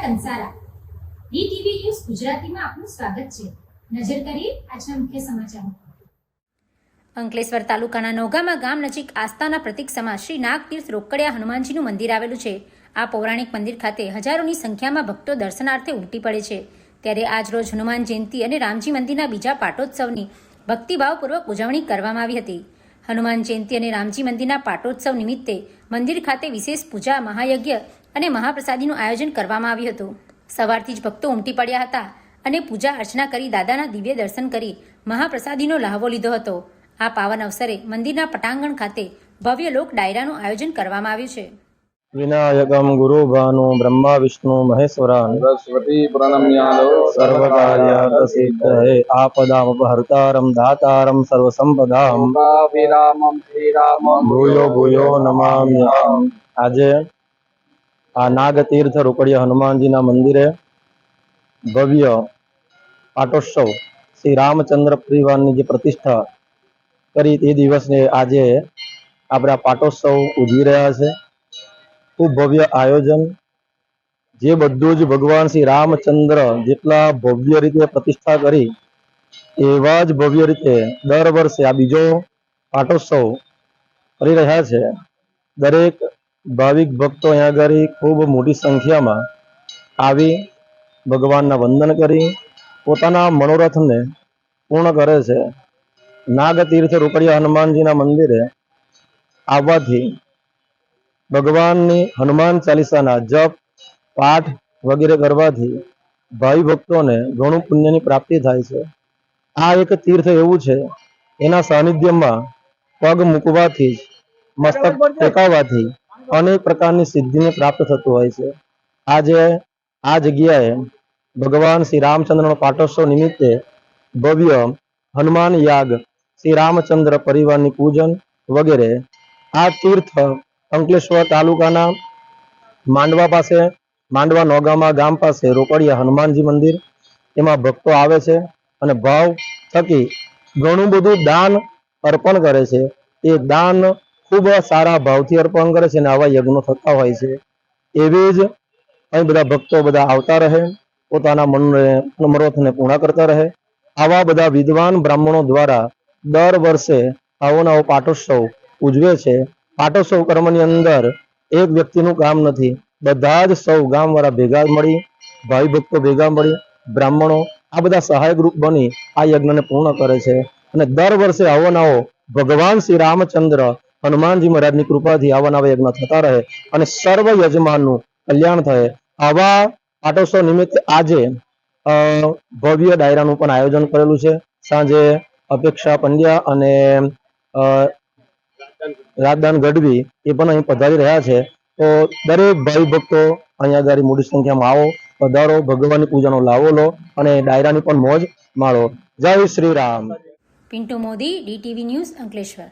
Kansara DTV news ગુજરાતીમાં આપનું સ્વાગત છે। નજર કરીએ આજના મુખ્ય સમાચારો। અંકલેશ્વર તાલુકાના નોગામા ગામ નજીક આસ્થાના પ્રતીક સમા શ્રી નાગતીર્થ રોકડિયા હનુમાનજીનું મંદિર આવેલું છે। આ પૌરાણિક મંદિર ખાતે હજારોની સંખ્યામાં ભક્તો દર્શનાર્થે ઉમટી પડે છે। ત્યારે આજ રોજ હનુમાન જયંતિ અને રામજી મંદિરના બીજા પાટોત્સવની ભક્તિભાવપૂર્વક ઉજવણી કરવામાં આવી હતી। હનુમાન જયંતિ અને રામજી મંદિરના પાટોત્સવ નિમિત્તે મંદિર ખાતે વિશેષ પૂજા, મહાયજ્ઞ અને મહાપ્રસાદીનું આયોજન કરવામાં આવ્યું હતું। સવારથી જ ભક્તો ઉમટી પડ્યા હતા અને પૂજા અર્ચના કરી દાદાના દિવ્ય દર્શન કરી મહાપ્રસાદીનો લહાવો લીધો હતો। આ પાવન અવસરે મંદિરના પટાંગણ ખાતે ભવ્ય લોક ડાયરાનું આયોજન કરવામાં આવ્યું છે। વિનાયકમ ગુરુ ભાનુ બ્રહ્મા વિષ્ણુ મહેશ્વરાન સરસ્વતી પ્रणम्यालो સર્વકાર્યાર્થસિદ્ધયે આપદામપહર્તારમ દાતારમ સર્વસંપદામ लोकाभिरामं श्रीरामं ભૂયો ભૂયો નમામ્યહમ। આજે આ નાગતીર્થ રોકડિયા હનુમાનજીના મંદિરે ભવ્ય પાટોત્સવ શ્રી રામચંદ્ર પરિવારની જે પ્રતિષ્ઠા કરી તે દિવસને આજે આપણે આ પાટોત્સવ ઉજવી રહ્યા છે। ખૂબ ભવ્ય આયોજન, જે બધું જ ભગવાન શ્રી રામચંદ્ર જેટલા ભવ્ય રીતે પ્રતિષ્ઠા કરી એવા જ ભવ્ય રીતે દર વર્ષે આ બીજો પાટોત્સવ કરી રહ્યા છે। દરેક ભાવિક ભક્તો અહીંયા આગળ ખૂબ મોટી સંખ્યામાં આવી ભગવાનના વંદન કરી પોતાના મનોરથને પૂર્ણ કરે છે। નાગતીર્થ રોકડિયા હનુમાનજીના મંદિરે આવવાથી ભગવાનની હનુમાન ચાલીસાના જપ, પાઠ વગેરે કરવાથી ભાઈ ભક્તોને ઘણું પુણ્યની પ્રાપ્તિ થાય છે। આ એક તીર્થ એવું છે, એના સાનિધ્યમાં પગ મૂકવાથી જ, મસ્તક ટેકાવવાથી અનેક પ્રકારની સિદ્ધિને પ્રાપ્ત થતું હોય છે। આજે આ જગ્યાએ ભગવાન શ્રી રામચંદ્રનો પાટોત્સવ નિમિત્તે ભવ્ય હનુમાન યાગ, શ્રી રામચંદ્ર પરિવારની પૂજન વગેરે આ તીર્થ અંકલેશ્વર તાલુકાના માંડવા પાસે, માંડવા નોગામા ગામ પાસે રોકડિયા હનુમાનજી મંદિર, એમાં ભક્તો આવે છે અને ભાવ થકી ઘણું બધું દાન અર્પણ કરે છે। એ દાન ખૂબ સારા ભાવથી અર્પણ કરે છે અને આવા યજ્ઞો થતા હોય છે। એવી જ અહીં બધા ભક્તો બધા આવતા રહે, પોતાના મનોરથને પૂર્ણ કરતા રહે। આવા બધા વિદ્વાન બ્રાહ્મણો દ્વારા દર વર્ષે આવો નવો પાટોત્સવ ઉજવે છે। પાટોત્સવ કર્મની અંદર એક વ્યક્તિનું કામ નથી, બધા જ સૌ ગામવાળા ભેગા મળી, ભાઈ ભક્તો ભેગા મળી, બ્રાહ્મણો આ બધા સહાયક રૂપ બની આ યજ્ઞને પૂર્ણ કરે છે। અને દર વર્ષે આવો નવો ભગવાન શ્રી રામચંદ્ર હનુમાનજી મહારાજની કૃપાથી આવા નવા યજ્ઞ થતા રહે અને સર્વ યજમાનનું કલ્યાણ થાય। આવા પાટોત્સવ નિમિત્તે આજે ભવ્ય ડાયરાનું પણ આયોજન કરેલું છે। સાંજે અપેક્ષા પંડ્યા અને રાજદાન ગઢવી એ પણ અહીં પધારી રહ્યા છે। તો દરેક ભાઈ ભક્તો અહીંયા આગળ મોટી સંખ્યામાં આવો, પધારો, ભગવાનની પૂજાનો લાવો લો અને ડાયરાની પણ મોજ માણો। જય શ્રી રામ। Pintu Modi, DTV news, Ankleshwar.